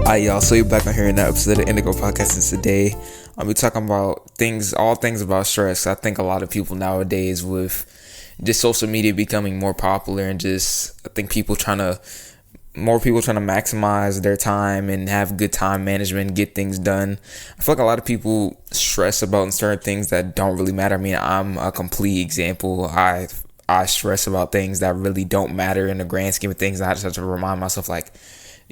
Hi y'all, so you're back on here in that episode of Indigo Podcast, and today I'll be talking about all things about stress. I think a lot of people nowadays, with just social media becoming more popular, and I think more people trying to maximize their time and have good time management, get things done. I feel like a lot of people stress about certain things that don't really matter. I mean, I'm a complete example. I stress about things that really don't matter in the grand scheme of things. I just have to remind myself, like,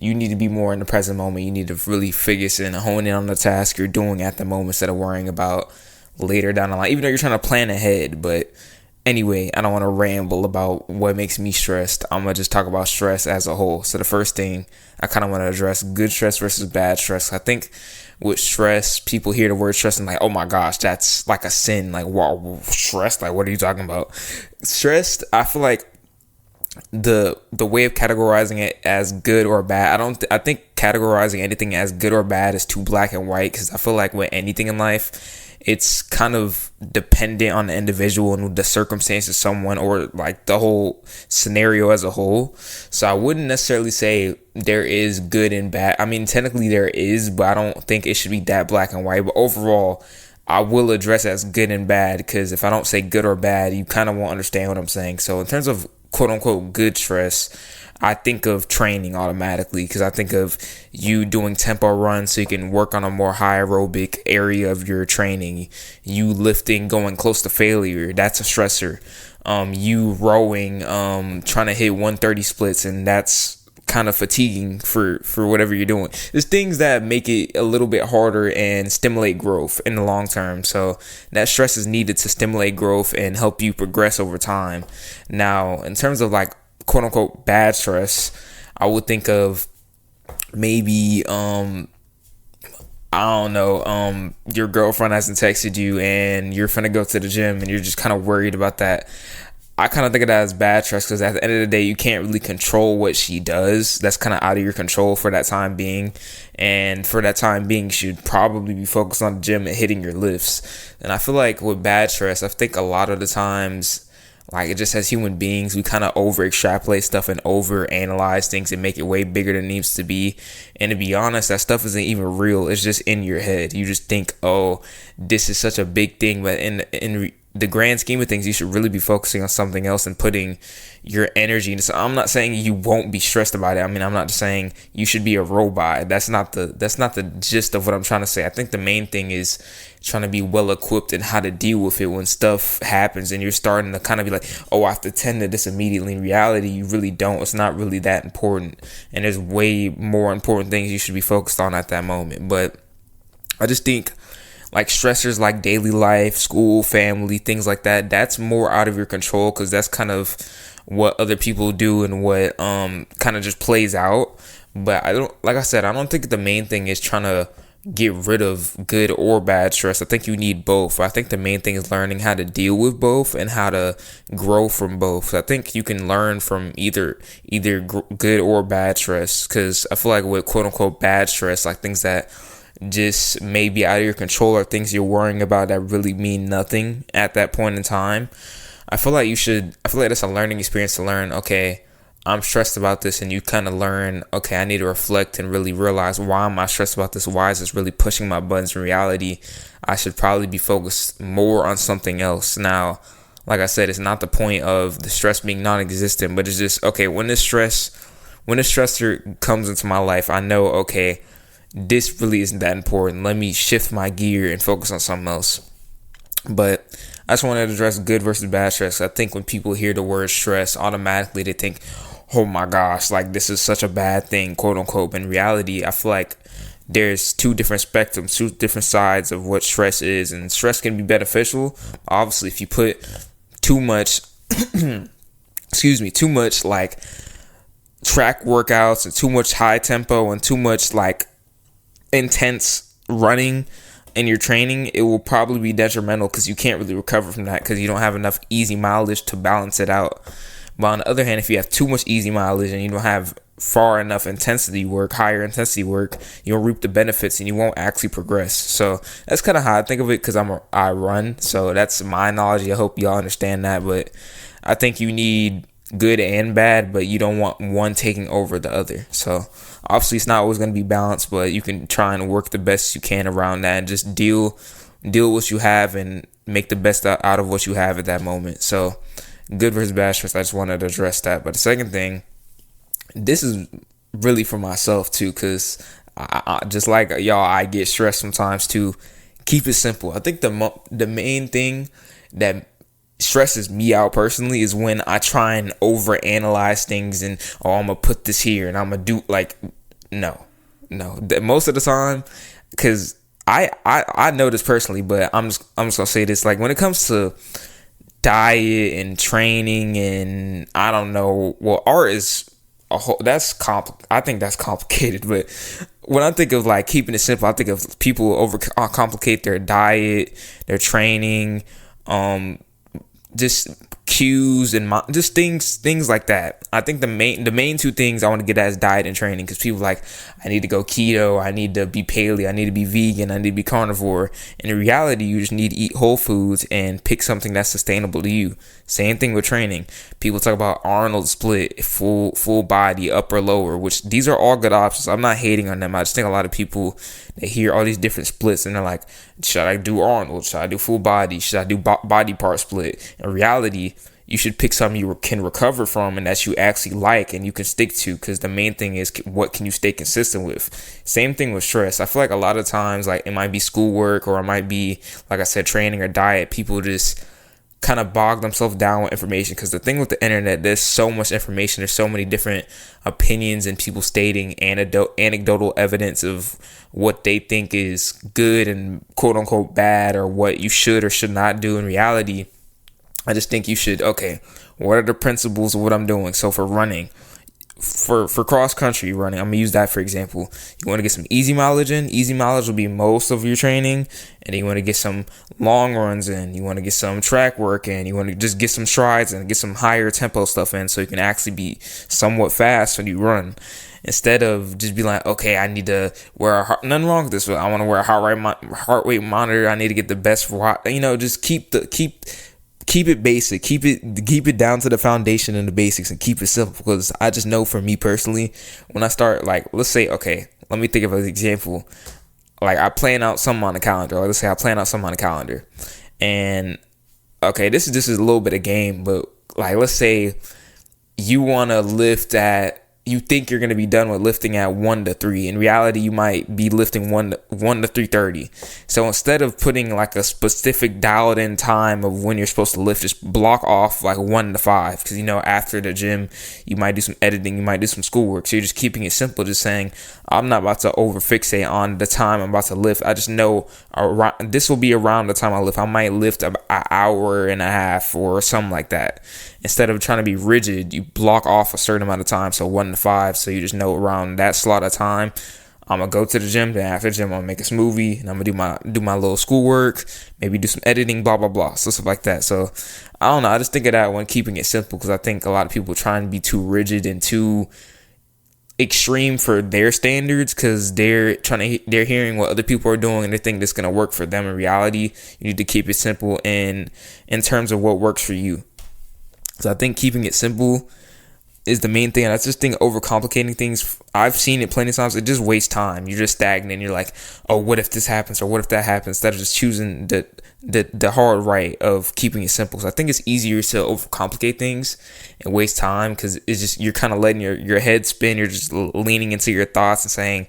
you need to be more in the present moment. You need to really focus and hone in on the task you're doing at the moment instead of worrying about later down the line, even though you're trying to plan ahead. But anyway, I don't want to ramble about what makes me stressed. I'm going to just talk about stress as a whole. So the first thing I kind of want to address, good stress versus bad stress. I think with stress, people hear the word stress and like, oh my gosh, that's like a sin. Like, wow, stressed? Like, what are you talking about? Stressed, I feel like the way of categorizing it as good or bad, I think categorizing anything as good or bad is too black and white, because I feel like with anything in life, it's kind of dependent on the individual and the circumstances of someone, or like the whole scenario as a whole. So I wouldn't necessarily say there is good and bad. I mean, technically there is, but I don't think it should be that black and white. But overall, I will address it as good and bad, because if I don't say good or bad, you kind of won't understand what I'm saying. So in terms of quote unquote good stress, I think of training automatically, because I think of you doing tempo runs so you can work on a more high aerobic area of your training. You lifting, going close to failure, that's a stressor. You rowing, trying to hit 130 splits, and that's kind of fatiguing for whatever you're doing. There's things that make it a little bit harder and stimulate growth in the long term. So that stress is needed to stimulate growth and help you progress over time. Now, in terms of like quote unquote bad stress, I would think of maybe I don't know, your girlfriend hasn't texted you and you're finna go to the gym and you're just kind of worried about that. I kind of think of that as bad stress, because at the end of the day, you can't really control what she does. That's kind of out of your control for that time being. And for that time being, you should probably be focused on the gym and hitting your lifts. And I feel like with bad stress, I think a lot of the times, like, it just as human beings, we kind of over extrapolate stuff and over analyze things and make it way bigger than it needs to be. And to be honest, that stuff isn't even real. It's just in your head. You just think, oh, this is such a big thing. But in the grand scheme of things, you should really be focusing on something else and putting your energy into. So I'm not saying you won't be stressed about it. I mean, I'm not just saying you should be a robot. That's not the gist of what I'm trying to say. I think the main thing is trying to be well equipped in how to deal with it when stuff happens and you're starting to kind of be like, oh, I have to tend to this immediately. In reality, you really don't. It's not really that important, and there's way more important things you should be focused on at that moment. But I just think, like, stressors like daily life, school, family, things like that, that's more out of your control, because that's kind of what other people do and what kind of just plays out. But I don't think the main thing is trying to get rid of good or bad stress. I think you need both. I think the main thing is learning how to deal with both and how to grow from both. I think you can learn from either good or bad stress, because I feel like with quote unquote bad stress, like things that just maybe out of your control or things you're worrying about that really mean nothing at that point in time, I feel like that's a learning experience to learn, okay, I'm stressed about this, and you kind of learn, okay, I need to reflect and really realize, why am I stressed about this? Why is this really pushing my buttons? In reality, I should probably be focused more on something else. Now, like I said, it's not the point of the stress being non-existent, but it's just, okay, when the stressor comes into my life, I know, okay, this really isn't that important. Let me shift my gear and focus on something else. But I just wanted to address good versus bad stress. I think when people hear the word stress, automatically they think, oh my gosh, like this is such a bad thing, quote unquote. But in reality, I feel like there's two different spectrums, two different sides of what stress is. And stress can be beneficial. Obviously, if you put too much, too much like track workouts and too much high tempo and too much like intense running in your training, it will probably be detrimental, because you can't really recover from that, because you don't have enough easy mileage to balance it out. But on the other hand, if you have too much easy mileage and you don't have far enough higher intensity work, you'll reap the benefits and you won't actually progress. So that's kind of how I think of it, because I run, so that's my analogy. I hope y'all understand that. But I think you need good and bad, but you don't want one taking over the other. So obviously it's not always going to be balanced, but you can try and work the best you can around that and just deal with what you have and make the best out of what you have at that moment. So good versus bad stress, I just wanted to address that. But the second thing, this is really for myself too, because I just like y'all, I get stressed sometimes too. Keep it simple. I think the main thing that stresses me out personally is when I try and over-analyze things and, oh, I'm gonna put this here and I'm gonna do, like, no. Most of the time, because I know this personally, but I'm just gonna say this, like, when it comes to diet and training and I don't know, well, art is a whole, I think that's complicated, but when I think of like keeping it simple, I think of people who overcomplicate their diet, their training, just cues and just things like that. I think the main two things I want to get at is diet and training, because people like, I need to go keto, I need to be paleo, I need to be vegan, I need to be carnivore. And in reality, you just need to eat whole foods and pick something that's sustainable to you. Same thing with training. People talk about Arnold split, full body, upper lower, which these are all good options. I'm not hating on them. I just think a lot of people, they hear all these different splits and they're like, should I do Arnold? Should I do full body? Should I do body part split? In reality, you should pick something you can recover from and that you actually like and you can stick to, because the main thing is what can you stay consistent with. Same thing with stress. I feel like a lot of times, like, it might be schoolwork or it might be, like I said, training or diet. People just kind of bog themselves down with information, because the thing with the internet, there's so much information, there's so many different opinions and people stating anecdotal evidence of what they think is good and quote unquote bad, or what you should or should not do. In reality, I just think you should, okay, what are the principles of what I'm doing? So for running, for cross country running, I'm gonna use that for example. You want to get some easy mileage in. Easy mileage will be most of your training, and then you want to get some long runs in. You want to get some track work in. You want to just get some strides and get some higher tempo stuff in, so you can actually be somewhat fast when you run. Instead of just be like, okay, I need to wear nothing wrong with this, but I want to wear a heart rate monitor. I need to get the best, just keep it basic, keep it down to the foundation and the basics, and keep it simple. Because I just know for me personally, when I start, like, let's say, okay, let me think of an example. Like, I plan out something on the calendar, or let's say I plan out something on the calendar, and okay, this is a little bit of game, but like, let's say you want to you think you're going to be done with lifting at 1 to 3. In reality, you might be lifting 1 to 3:30. So instead of putting like a specific dialed in time of when you're supposed to lift, just block off like 1 to 5. Because, after the gym, you might do some editing, you might do some schoolwork. So you're just keeping it simple, just saying, I'm not about to over fixate on the time I'm about to lift. I just know this will be around the time I lift. I might lift an hour and a half or something like that. Instead of trying to be rigid, you block off a certain amount of time, so 1 to 5. So you just know around that slot of time, I'm gonna go to the gym. Then after the gym, I'm gonna make a smoothie and I'm gonna do my little schoolwork, maybe do some editing, blah blah blah, so stuff like that. So I don't know. I just think of that when keeping it simple, because I think a lot of people trying to be too rigid and too extreme for their standards, because they're hearing what other people are doing and they think that's gonna work for them. In reality, you need to keep it simple in terms of what works for you. So I think keeping it simple is the main thing. And I just think overcomplicating things, I've seen it plenty of times, it just wastes time. You're just stagnant. You're like, oh, what if this happens, or what if that happens, instead of just choosing the hard right of keeping it simple. So I think it's easier to overcomplicate things and waste time, because it's just, you're kind of letting your head spin. You're just leaning into your thoughts and saying,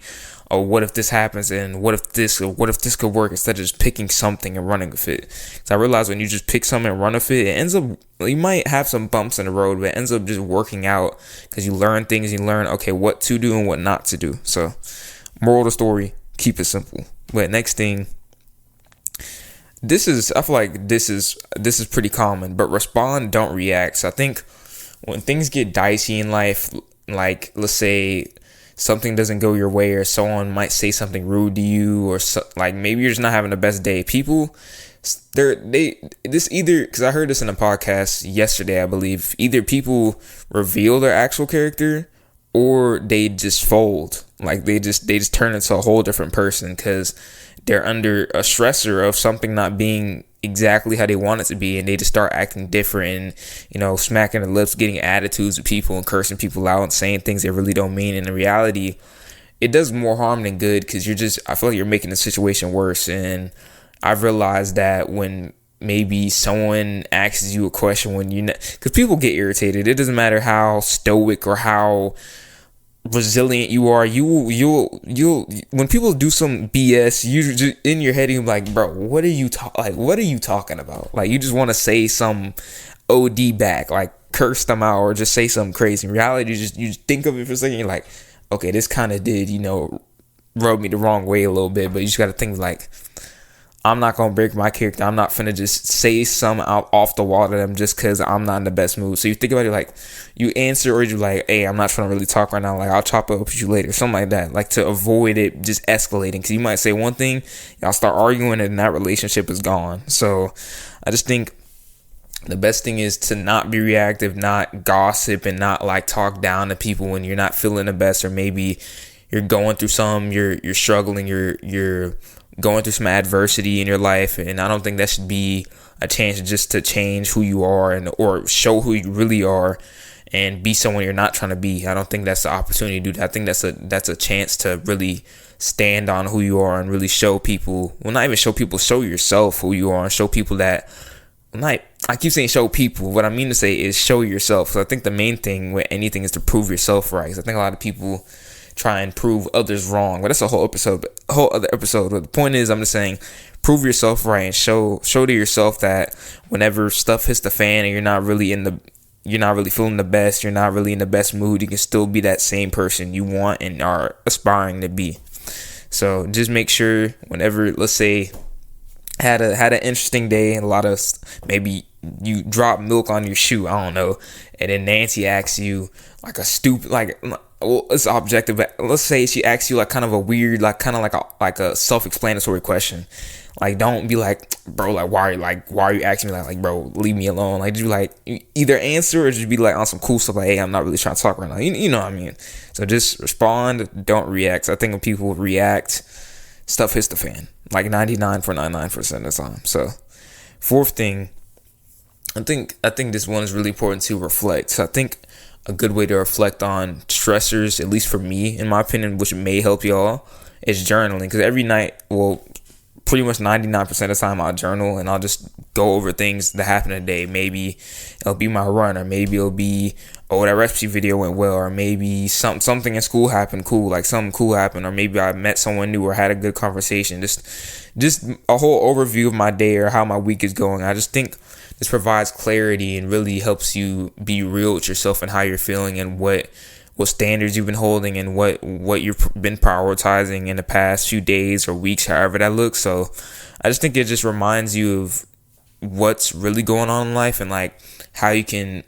oh, what if this happens, and what if this could work, instead of just picking something and running with it. So I realize when you just pick something and run with it, it ends up, you might have some bumps in the road, but it ends up just working out, because you learn things, you learn, okay, what to do and what not to do. So moral of the story, keep it simple. But next thing, I feel like this is pretty common, but respond, don't react. So I think when things get dicey in life, like, let's say something doesn't go your way, or someone might say something rude to you, or like maybe you're just not having the best day. People, because I heard this in a podcast yesterday, I believe, either people reveal their actual character or they just fold. Like they just turn into a whole different person, because they're under a stressor of something not being exactly how they want it to be, and they just start acting different and smacking their lips, getting attitudes with people and cursing people out and saying things they really don't mean. And in reality, it does more harm than good, because I feel like you're making the situation worse. And I've realized that when maybe someone asks you a question when because people get irritated. It doesn't matter how stoic or how resilient you are. You'll when people do some BS, you just in your head you're like, bro, what are you talking about? Like, you just want to say some OD back, like curse them out or just say something crazy. In reality, you just think of it for a second, you're like, okay, this kind of did rub me the wrong way a little bit. But you just got to think like, I'm not going to break my character. I'm not finna just say some out off the wall to them just because I'm not in the best mood. So you think about it like, you answer, or you're like, hey, I'm not trying to really talk right now. Like, I'll chop it up with you later. Something like that. Like, to avoid it just escalating. Because you might say one thing, y'all start arguing, and that relationship is gone. So I just think the best thing is to not be reactive, not gossip, and not like talk down to people when you're not feeling the best, or maybe you're going through you're struggling, you're going through some adversity in your life. And I don't think that should be a chance just to change who you are or show who you really are and be someone you're not trying to be. I don't think that's the opportunity to do that. I think that's a chance to really stand on who you are and really show people, well, not even show people, show yourself who you are, and show people that, I keep saying show people. What I mean to say is show yourself. So I think the main thing with anything is to prove yourself right. So I think a lot of people try and prove others wrong, but that's a whole other episode. But the point is, I'm just saying, prove yourself right and show to yourself that whenever stuff hits the fan and you're not really feeling the best, you're not really in the best mood, you can still be that same person you want and are aspiring to be. So just make sure whenever, let's say, had an interesting day and a lot of, maybe you drop milk on your shoe, I don't know, and then Nancy asks you like a stupid, well, it's objective, but let's say she asks you like kind of a weird, like kind of like a self-explanatory question. Like, don't be like, bro, why are you asking me like, bro, leave me alone. Like, you either answer or just be like on some cool stuff, like, hey, I'm not really trying to talk right now. You know what I mean? So just respond, don't react. So I think when people react, stuff hits the fan, like 99.99% of the time. So fourth thing, I think this one is really important to reflect. So I think a good way to reflect on stressors, at least for me, in my opinion, which may help y'all, is journaling. Because every night, well, pretty much 99% of the time, I'll journal and I'll just go over things that happened today. Maybe it'll be my run, or maybe it'll be, oh, that recipe video went well, or maybe something in school happened cool, like something cool happened, or maybe I met someone new or had a good conversation. Just a whole overview of my day or how my week is going. I just think this provides clarity and really helps you be real with yourself and how you're feeling and what standards you've been holding and what you've been prioritizing in the past few days or weeks, however that looks. So I just think it just reminds you of what's really going on in life and like how you can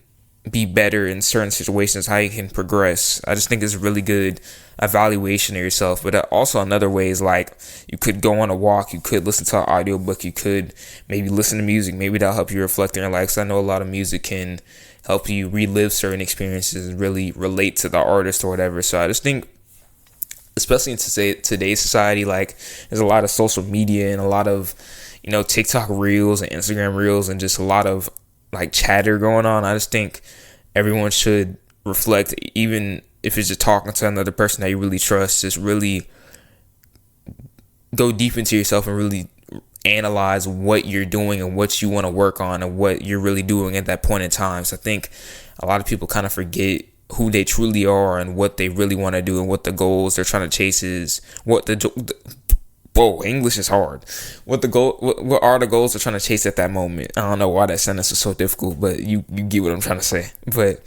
be better in certain situations, how you can progress. I just think it's a really good evaluation of yourself. But also another way is like, you could go on a walk, you could listen to an audiobook, you could maybe listen to music. Maybe that'll help you reflect in your life. So I know a lot of music can help you relive certain experiences and really relate to the artist or whatever. So I just think, especially in today's society, like there's a lot of social media and a lot of, TikTok reels and Instagram reels and just a lot of like chatter going on. I just think everyone should reflect, even if it's just talking to another person that you really trust. Just really go deep into yourself and really analyze what you're doing and what you want to work on and what you're really doing at that point in time. So I think a lot of people kind of forget who they truly are and what they really want to do and what the goals they're trying to chase is. English is hard. What are the goals they're trying to chase at that moment? I don't know why that sentence is so difficult, but you get what I'm trying to say. But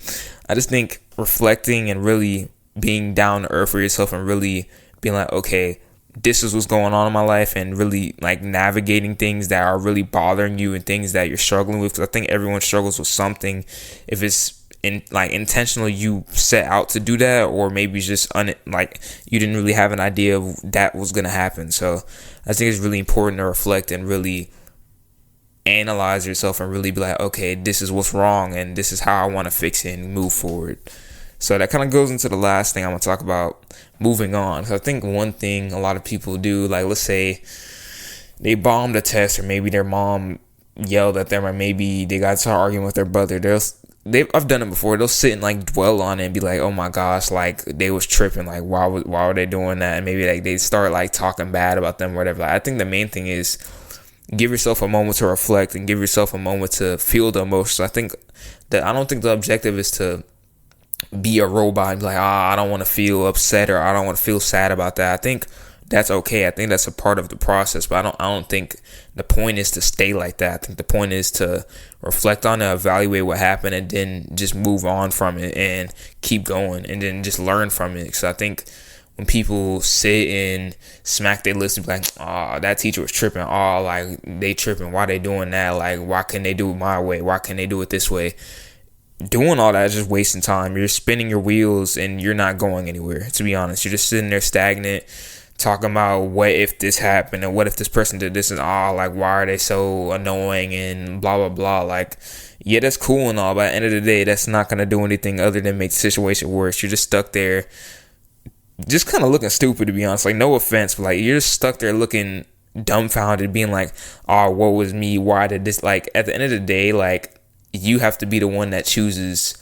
I just think reflecting and really being down to earth for yourself and really being like, okay, this is what's going on in my life, and really like navigating things that are really bothering you and things that you're struggling with. Because I think everyone struggles with something. If it's intentionally you set out to do that, or maybe it's just you didn't really have an idea of that was gonna happen. So I think it's really important to reflect and really analyze yourself and really be like, okay, this is what's wrong and this is how I want to fix it and move forward. So that kind of goes into the last thing I'm gonna talk about, moving on. So I think one thing a lot of people do, like let's say they bombed a test, or maybe their mom yelled at them, or maybe they got to arguing with their brother, I've done it before. They'll sit and like dwell on it and be like, "Oh my gosh, like they was tripping. Like why were they doing that?" And maybe like they start like talking bad about them or whatever. Like, I think the main thing is give yourself a moment to reflect and give yourself a moment to feel the emotions. I don't think the objective is to be a robot and be like, I don't want to feel upset or I don't want to feel sad about that. I think that's okay. I think that's a part of the process, but I don't think the point is to stay like that. I think the point is to reflect on it, evaluate what happened, and then just move on from it and keep going, and then just learn from it. So I think when people sit and smack their lips and be like, that teacher was tripping, like they tripping, why they doing that? Like, why can't they do it my way? Why can't they do it this way? Doing all that is just wasting time. You're spinning your wheels and you're not going anywhere, to be honest. You're just sitting there stagnant, talking about what if this happened and what if this person did this, and like why are they so annoying and blah blah blah. Like, yeah, that's cool and all, but at the end of the day, that's not gonna do anything other than make the situation worse. You're just stuck there just kind of looking stupid, to be honest. Like, no offense, but like you're just stuck there looking dumbfounded, being like, what was me, why did this? Like, at the end of the day, like, you have to be the one that chooses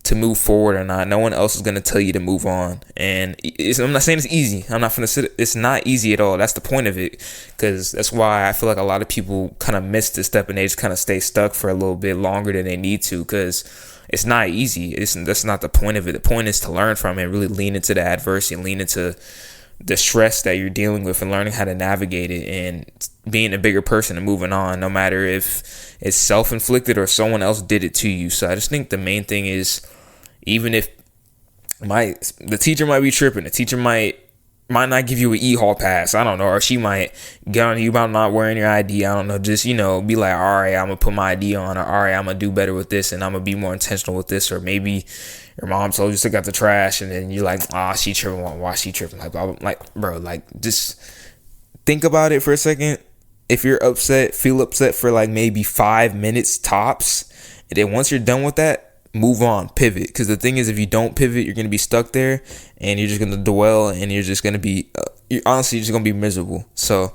to move forward or not. No one else is going to tell you to move on. And I'm not saying it's easy. I'm not going to say it's not easy at all. That's the point of it, because that's why I feel like a lot of people kind of miss this step and they just kind of stay stuck for a little bit longer than they need to, because it's not easy. That's not the point of it. The point is to learn from it, really lean into the adversity and lean into the stress that you're dealing with and learning how to navigate it and being a bigger person and moving on, no matter if it's self-inflicted or someone else did it to you. So I just think the main thing is, even if the teacher might be tripping, the teacher might not give you an e-hall pass, I don't know, or she might get on you about not wearing your ID, I don't know, just, be like, all right, I'm gonna put my ID on, or all right, I'm gonna do better with this and I'm gonna be more intentional with this. Or maybe your mom told you to take out the trash and then you're like, she tripping, why she tripping? Like, bro, like, just think about it for a second. If you're upset, feel upset for like maybe 5 minutes tops, and then once you're done with that, move on, pivot. Because the thing is, if you don't pivot, you're going to be stuck there and you're just going to dwell and you're just going to be, you're just going to be miserable. So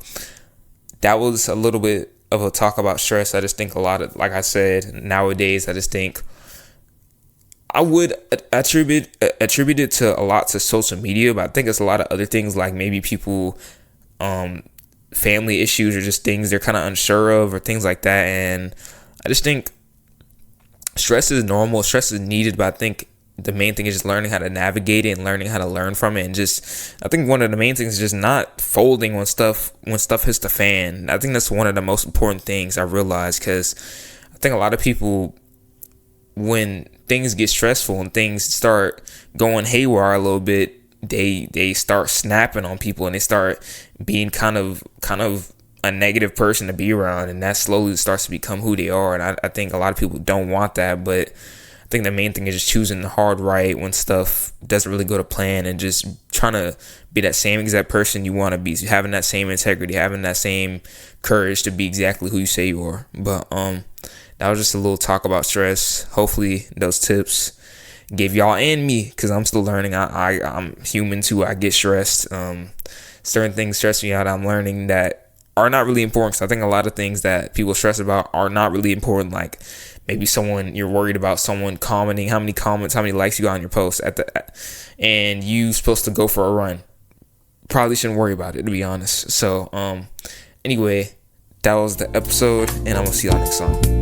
that was a little bit of a talk about stress. I just think a lot of, like I said, nowadays, I just think I would attribute it to a lot to social media, but I think it's a lot of other things, like maybe people, family issues, or just things they're kind of unsure of, or things like that. And I just think stress is normal, stress is needed, but I think the main thing is just learning how to navigate it and learning how to learn from it. And just, I think one of the main things is just not folding when stuff hits the fan. I think that's one of the most important things I realized, because I think a lot of people, when things get stressful and things start going haywire a little bit, they start snapping on people and they start being kind of a negative person to be around, and that slowly starts to become who they are. And I think a lot of people don't want that, but I think the main thing is just choosing the hard right when stuff doesn't really go to plan, and just trying to be that same exact person you want to be, having that same integrity, having that same courage to be exactly who you say you are. But that was just a little talk about stress. Hopefully those tips gave y'all and me, because I'm still learning. I'm human too. I get stressed. Certain things stress me out. I'm learning that are not really important, because I think a lot of things that people stress about are not really important. Like, maybe you're worried about someone commenting, how many comments, how many likes you got on your post and you supposed to go for a run. Probably shouldn't worry about it, to be honest. So anyway, that was the episode, and I'm gonna see y'all next time.